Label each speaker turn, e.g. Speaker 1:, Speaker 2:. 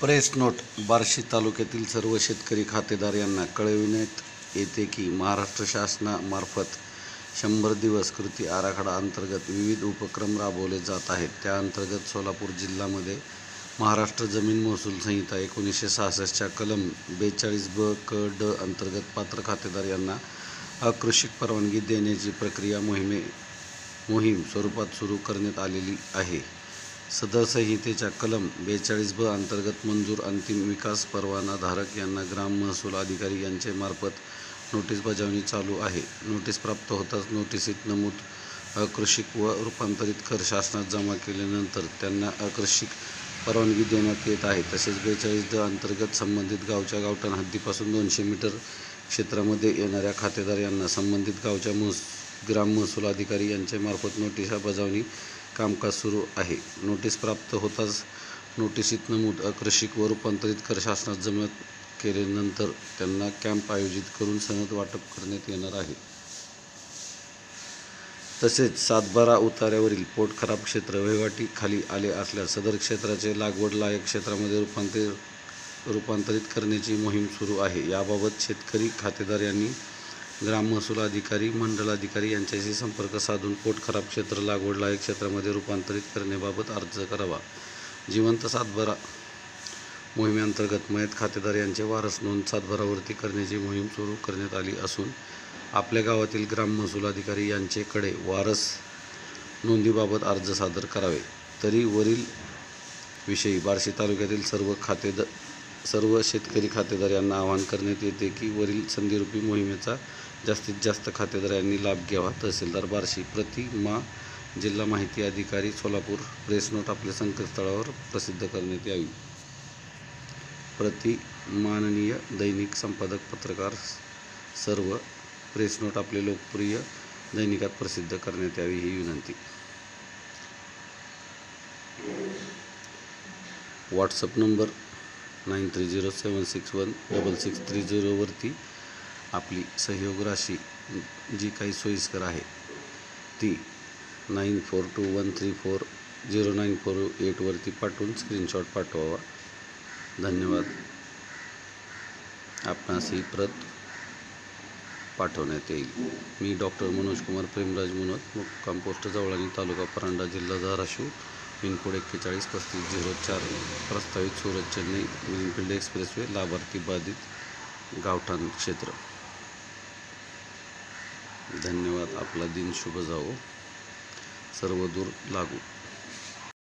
Speaker 1: Press note. Barshi तालुक्यातील सर्व शेतकरी खातेदार यांना कळविण्यात येते की महाराष्ट्र शासनामार्फत 100 दिवस कृती आराखडा अंतर्गत विविध उपक्रम राबवले जात आहेत. त्या अंतर्गत सोलापूर जिल्ह्यामध्ये महाराष्ट्र जमीन महसूल संहिता 1966 च्या कलम 42(ब) क. ड. अंतर्गत पात्र खातेदार यांना अकृषिक परवानगी देण्याची प्रक्रिया मोहीम स्वरूपात सुरू करण्यात आलेली आहे. सदर संहितेच्या कलम 42(ब) अंतर्गत मंजूर अंतिम विकास परवाना धारक यांना ग्राम महसूल अधिकारी यांचे मार्फत नोटीस बजावणी चालू आहे. नोटीस प्राप्त होताच नोटीसीत नमूद अकृषिक व रूपांतरित कर शासनात जमा केल्यानंतर त्यांना अकृषिक परवानगी देण्यात येत आहे. तसेच 42(ड) अंतर्गत संबंधित गावच्या गावठाण हद्दीपासून 200 मीटर क्षेत्रामध्ये येणाऱ्या खातेदार यांना संबंधित गावच्या ग्राम महसूल अधिकारी यांच्या मार्फत नोटीस बजावणी कामकाज सुरू आहे. नोटीस प्राप्त होताच नोटीसीत नमूद अकृषिक व रूपांतरित कर शासनात जमा केल्यानंतर त्यांना कॅम्प आयोजित करून सनद वाटप करण्यात येणार आहे. तसेच सातबारा उतार्यावरील पोटखराब क्षेत्र वहिवाटी खाली आले असल्यास सदर क्षेत्राचे लागवड लायक क्षेत्रामध्ये रूपांतरित करण्याची मोहीम सुरू आहे. याबाबत शेतकरी खातेदार यांनी ग्राम महसूल अधिकारी, मंडलाधिकारी यांच्याशी संपर्क साधून पोटखराब क्षेत्र लागवड लायक क्षेत्रामध्ये रूपांतरित करण्याबाबत अर्ज करावा. जिवंत सातबारा मोहिमेअंतर्गत मयत खातेदार यांचे वारस नोंद सातबारावरती करण्याची मोहीम सुरू करण्यात आली असून आपल्या गावातील ग्राम महसूल अधिकारी यांचेकडे वारस नोंदीबाबत अर्ज सादर करावे. तरी वरील विषयी बार्शी तालुक्यातील सर्व शेतकरी खातेदार यांना आवाहन करण्यात येते की वरील संधिरूपी मोहिमेचा जास्तीत जास्त खातेदार यांनी लाभ घ्यावा. तहसीलदार बार्शी, प्रति मा. जिल्हा माहिती अधिकारी सोलापूर. प्रेस नोट आपल्या संकेतस्थळावर प्रसिद्ध करण्यात यावी. प्रति माननीय दैनिक संपादक पत्रकार सर्व. प्रेस नोट आपले लोकप्रिय दैनिकात प्रसिद्ध करण्यात यावी ही विनंती. व्हॉट्सअप नंबर 9307616630 वरती आपली सहयोग राशी जी काही सोयीस्कर आहे ती 9421340948 वरती पाठवून स्क्रीनशॉट पाठवावा. धन्यवाद. आपणास ही प्रत पाठवण्यात येईल. मी डॉक्टर मनोज कुमार प्रेमराज मुनोत, मुक्काम पोस्ट जवळानी, तालुका परांडा, जिल्हा धाराशिव, पिनकोड 413504. प्रस्तावित सुरत चेन्नई ग्रीनफील्ड एक्सप्रेसवे. लाभार्थी बाधित गावठाण क्षेत्र. धन्यवाद. आपला दिन शुभ जावो. सर्व दूर लागू.